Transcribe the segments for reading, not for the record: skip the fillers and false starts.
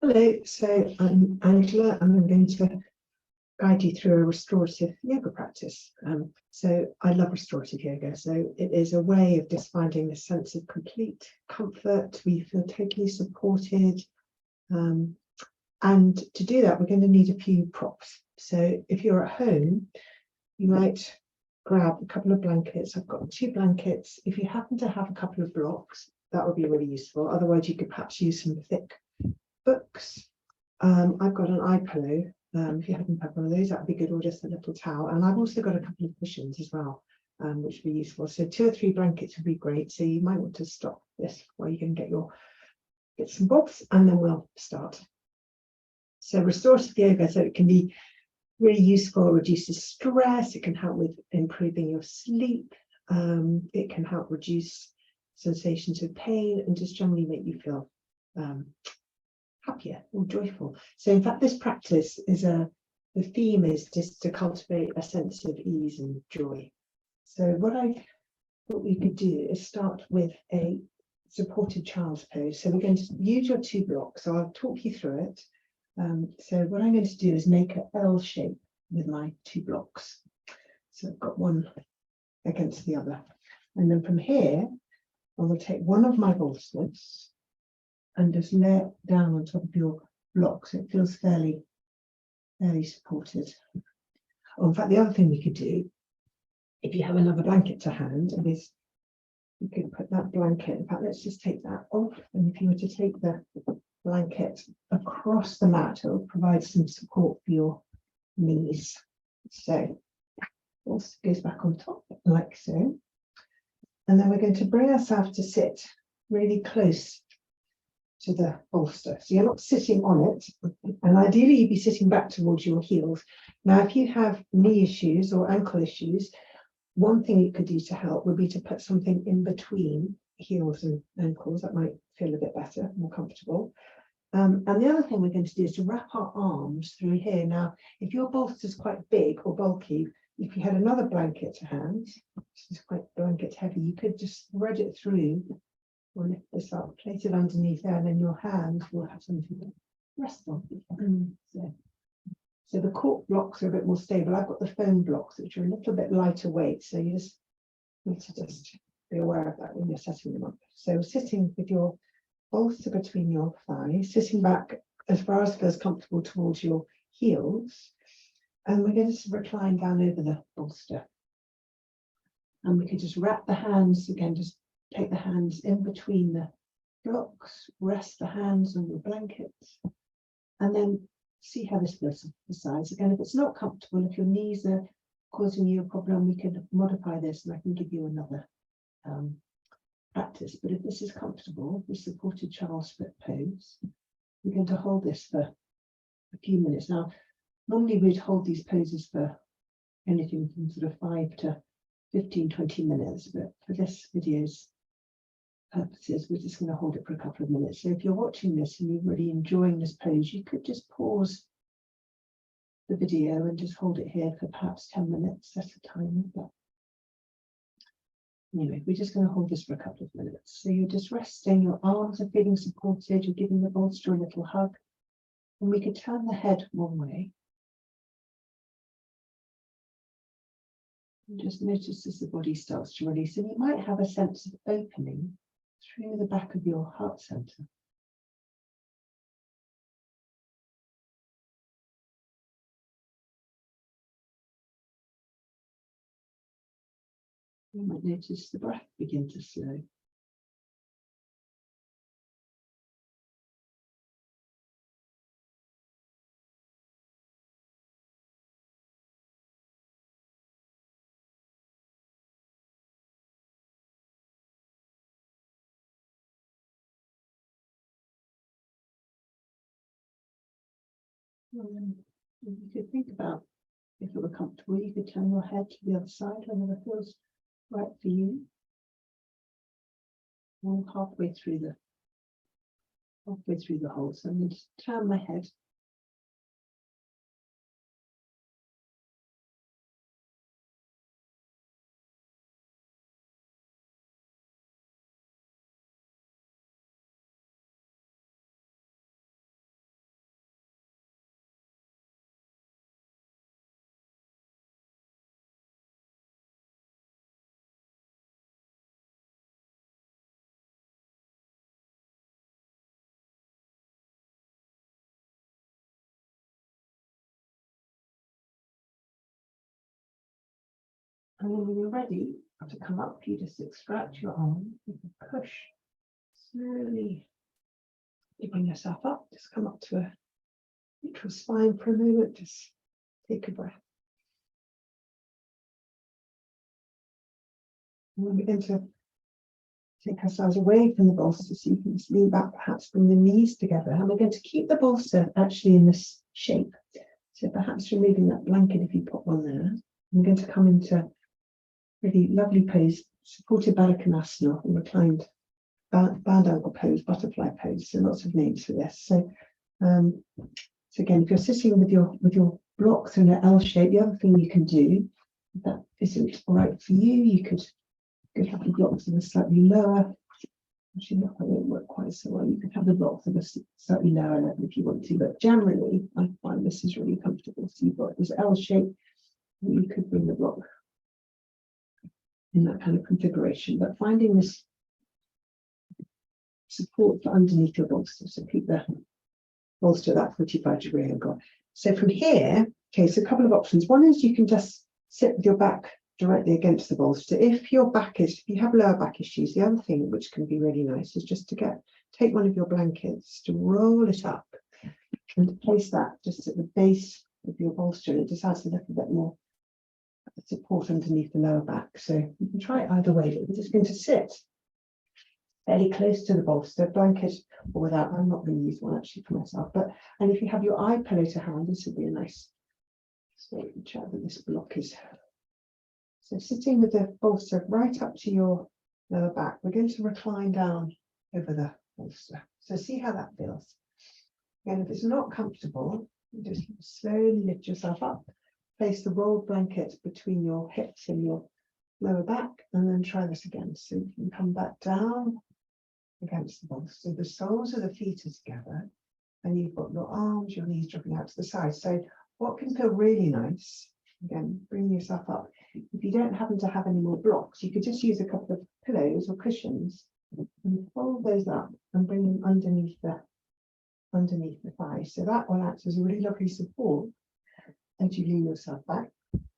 Hello, so I'm Angela and I'm going to guide you through a restorative yoga practice. So I love restorative yoga. So it is a way of just finding this sense of complete comfort. We feel totally supported. And to do that, we're going to need a few props. So if you're at home, you might grab a couple of blankets. I've got 2 blankets. If you happen to have a couple of blocks, that would be really useful. Otherwise, you could perhaps use some thick books. I've got an eye pillow. If you happen to have one of those, that would be good, or just a little towel. And I've also got a couple of cushions as well, which would be useful. So 2 or 3 blankets would be great. So you might want to stop this while you can get your bits and bobs, and then we'll start. So restorative yoga, so it can be really useful, reduces stress, it can help with improving your sleep, it can help reduce sensations of pain and just generally make you feel happier or joyful. So in fact, this practice is the theme is just to cultivate a sense of ease and joy. So what I thought we could do is start with a supported child's pose. So we're going to use your 2 blocks. So I'll talk you through it. So what I'm going to do is make an L shape with my 2 blocks. So I've got one against the other. And then from here, I will take one of my bolsters and just lay it down on top of your block so it feels fairly supported. Oh, in fact, the other thing we could do, if you have another blanket to hand, is you could put that blanket, in fact, let's just take that off. And if you were to take the blanket across the mat, it will provide some support for your knees. So also goes back on top like so. And then we're going to bring ourselves to sit really close to the bolster. So you're not sitting on it, and ideally you'd be sitting back towards your heels. Now, if you have knee issues or ankle issues, one thing you could do to help would be to put something in between heels and ankles. That might feel a bit better, more comfortable. And the other thing we're going to do is to wrap our arms through here. Now, if your bolster is quite big or bulky, if you had another blanket to hand, this is quite blanket heavy, you could just spread it through or lift this up, place it underneath there, and then your hands will have something to rest on. So the cork blocks are a bit more stable. I've got the foam blocks, which are a little bit lighter weight. So you just need to just be aware of that when you're setting them up. So sitting with your bolster between your thighs, sitting back as far as feels comfortable towards your heels. And we're going to recline down over the bolster. And we could just wrap the hands again, just take the hands in between the blocks, rest the hands on your blankets, and then see how this feels on the sides. Again, if it's not comfortable, if your knees are causing you a problem, we can modify this and I can give you another practice. But if this is comfortable, the supported child's split pose, we're going to hold this for a few minutes. Now, normally we'd hold these poses for anything from sort of 5 to 15, 20 minutes, but for this video's purposes, we're just going to hold it for a couple of minutes. So if you're watching this and you're really enjoying this pose, you could just pause the video and just hold it here for perhaps 10 minutes, set a timer. But anyway, we're just going to hold this for a couple of minutes. So you're just resting, your arms are feeling supported, you're giving the bolster a little hug, and we could turn the head one way. And just notice as the body starts to release, and you might have a sense of opening through the back of your heart center. You might notice the breath begin to slow. And you could think about, if it were comfortable, you could turn your head to the other side whenever it feels right for you. All halfway through the hole. So I'm going to turn my head. And then when you're ready to come up, you just extract your arm, you can push slowly. You bring yourself up, just come up to a neutral spine for a moment, just take a breath. And we'll begin to take ourselves away from the bolster, so you can just lean back, perhaps bring the knees together. And we're going to keep the bolster actually in this shape. So perhaps removing that blanket if you put one there. I'm going to come into really lovely pose, supported Baddha Konasana, or reclined band ankle pose, butterfly pose. So lots of names for this. So again, if you're sitting with your blocks in an L shape, the other thing you can do, if that isn't right for you, you could have the blocks that are slightly lower. Actually, that won't work quite so well. You could have the blocks that are slightly lower level if you want to, but generally, I find this is really comfortable. So you've got this L shape, and you could bring the block in that kind of configuration, but finding this support for underneath your bolster, so keep the bolster at that 45-degree angle. So from here, okay, so a couple of options. One is you can just sit with your back directly against the bolster. If you have lower back issues, the other thing which can be really nice is just to take one of your blankets, to roll it up and to place that just at the base of your bolster, and it just adds a little bit more support underneath the lower back. So you can try it either way, but we're just going to sit fairly close to the bolster, blanket or without. I'm not going to use one actually for myself, and if you have your eye pillow to hand, this would be a nice way to check that this block is. So sitting with the bolster right up to your lower back, we're going to recline down over the bolster. So see how that feels. Again, if it's not comfortable, you just slowly lift yourself up, place the rolled blanket between your hips and your lower back, and then try this again. So you can come back down against the bolster. The soles of the feet are together, and you've got your arms, your knees dropping out to the side. So what can feel really nice, again, bring yourself up. If you don't happen to have any more blocks, you could just use a couple of pillows or cushions and fold those up and bring them underneath the thighs. So that will act as a really lovely support as you lean yourself back.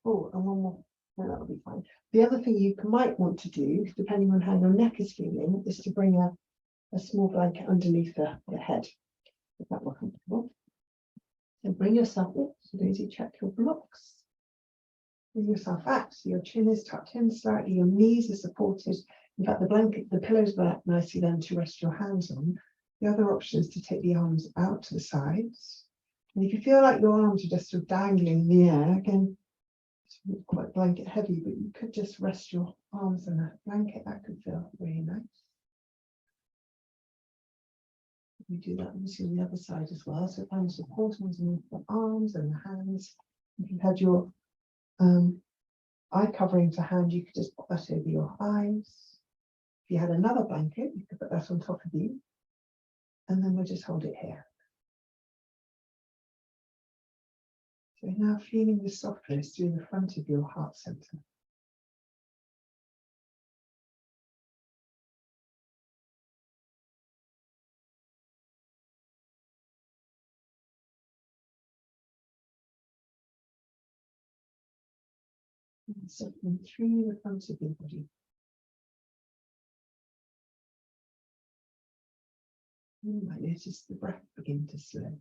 Oh, and one more. No, that'll be fine. The other thing you might want to do, depending on how your neck is feeling, is to bring a small blanket underneath the head, if that were comfortable. So bring yourself up. So Daisy, check your blocks. Bring yourself back, so your chin is tucked in slightly, your knees are supported. In fact, the pillow's back nicely then to rest your hands on. The other option is to take the arms out to the sides. And if you feel like your arms are just sort of dangling in the air, again, it's quite blanket heavy, but you could just rest your arms on a blanket. That could feel really nice. We do that obviously on the other side as well. So find support underneath the arms and the hands. If you had your eye covering to hand, you could just put that over your eyes. If you had another blanket, you could put that on top of you, and then we'll just hold it here. So now feeling the softness through the front of your heart center. And softening through the front of your body. You might notice the breath begin to slow.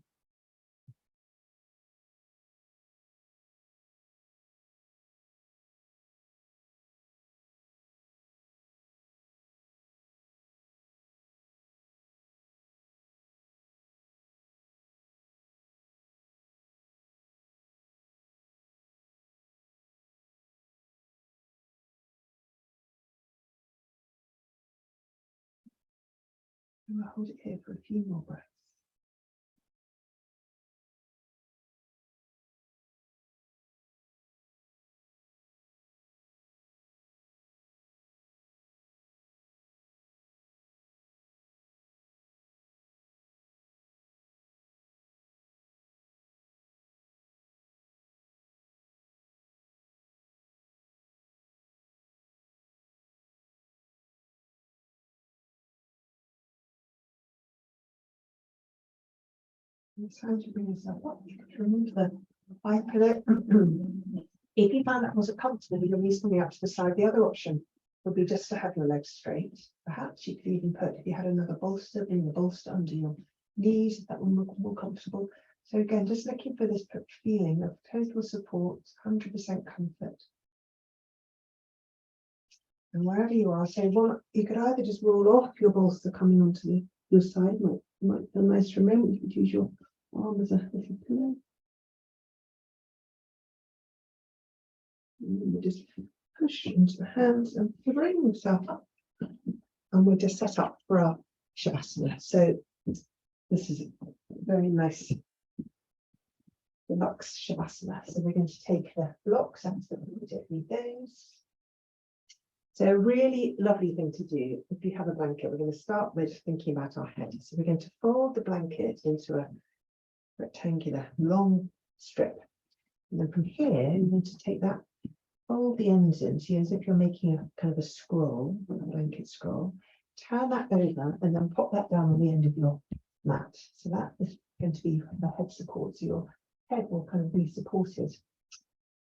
And we'll hold it here for a few more breaths. And it's time to bring yourself up. You can remove the eye pillow If you find that wasn't comfortable, your knees coming out to the side, the other option would be just to have your legs straight. Perhaps you could even put, if you had another bolster, bring the bolster under your knees, if that one would be more comfortable. So again, just looking for this feeling of total support, 100% comfort. And wherever you are, so you could either just roll off your bolster coming onto your side, might feel nice for a moment. You could use your arm as a little pillow. And you just push into the hands and bring yourself up. And we're just set up for our Shavasana. So this is a very nice deluxe Shavasana. So we're going to take the blocks out immediately those. So a really lovely thing to do if you have a blanket, we're going to start with thinking about our head. So we're going to fold the blanket into a rectangular long strip. And then from here, you're going to take that, fold the ends in, so as if you're making a kind of a scroll, a blanket scroll. Turn that over and then pop that down on the end of your mat. So that is going to be the head support. So your head will kind of be supported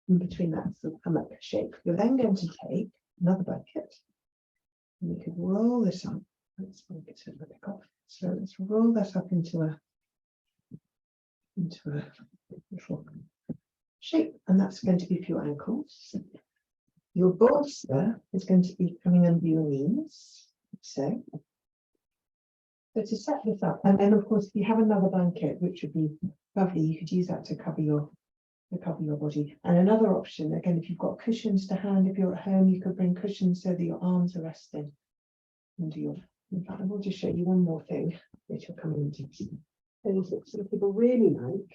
in between that sort of hammock shape. You're then going to take another blanket, and we could roll this up. Let's get it a bit off. So let's roll that up into a little shape, and that's going to be for your ankles. Your bolster is going to be coming under your knees. So to set this up, and then of course, if you have another blanket, which would be lovely, you could use that to cover your body. And another option, again, if you've got cushions to hand, if you're at home, you could bring cushions so that your arms are resting under your. In fact, I will just show you one more thing which will come into. Things that some people really like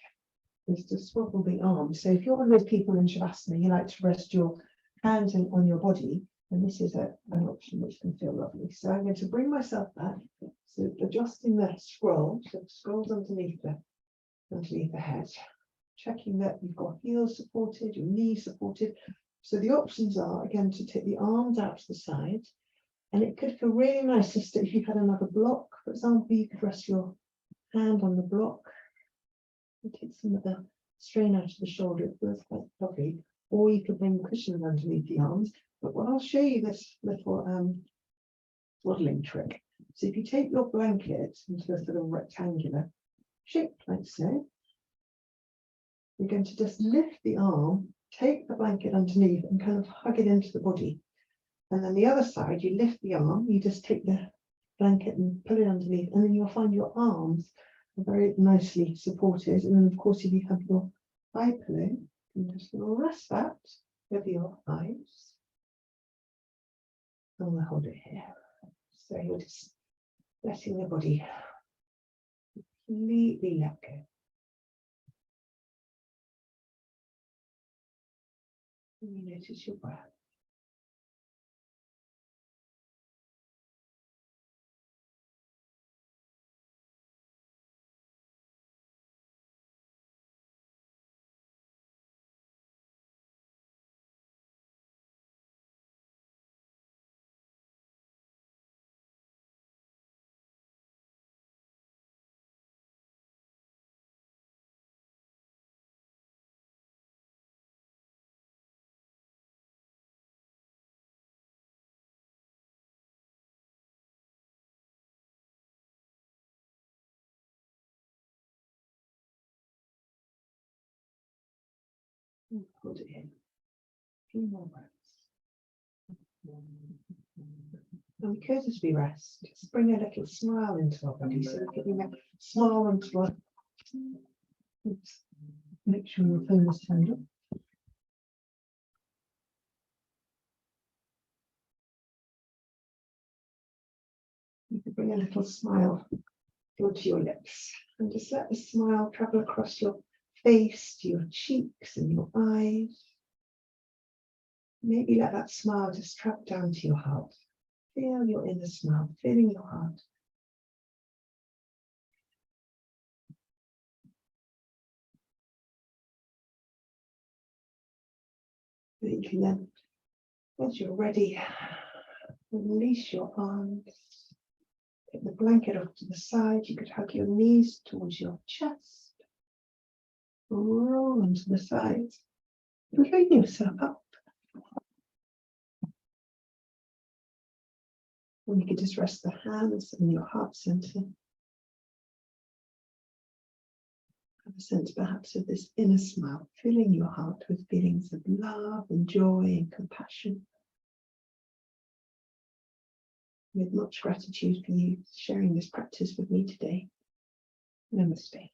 is to swivel the arms. So if you're one of those people in Shavasana, you like to rest your hands on your body, and this is an option which can feel lovely. So I'm going to bring myself back, so adjusting the scroll, so the scroll's underneath the head, checking that you've got heels supported, your knees supported. So the options are, again, to take the arms out to the side, and it could feel really nice just if you had another block, for example, you could rest your hand on the block and take some of the strain out of the shoulder. It feels quite lovely. Or you could bring cushions underneath the arms. But what I'll show you this little modeling trick. So if you take your blanket into a sort of rectangular shape like so, you're going to just lift the arm, take the blanket underneath and kind of hug it into the body. And then the other side, you lift the arm, you just take the blanket and pull it underneath, and then you'll find your arms are very nicely supported. And then of course, if you have your eye pillow, you just rest that over your eyes. And we'll hold it here. So you're just letting the body completely let go. And you notice your breath. Hold it in. A few more breaths. And because as we rest, just bring a little smile into our body. So we're giving a smile onto our. Oops. Make sure your phone is turned up. You can bring a little smile onto your lips and just let the smile travel across your face to your cheeks and your eyes. Maybe let that smile just travel down to your heart. Feel your inner smile, feeling your heart. You can then, once you're ready, release your arms. Take the blanket off to the side. You could hug your knees towards your chest. Roll onto the sides. Bring yourself up. And you can just rest the hands in your heart center. Have a sense perhaps of this inner smile, filling your heart with feelings of love and joy and compassion. With much gratitude for you sharing this practice with me today. Namaste.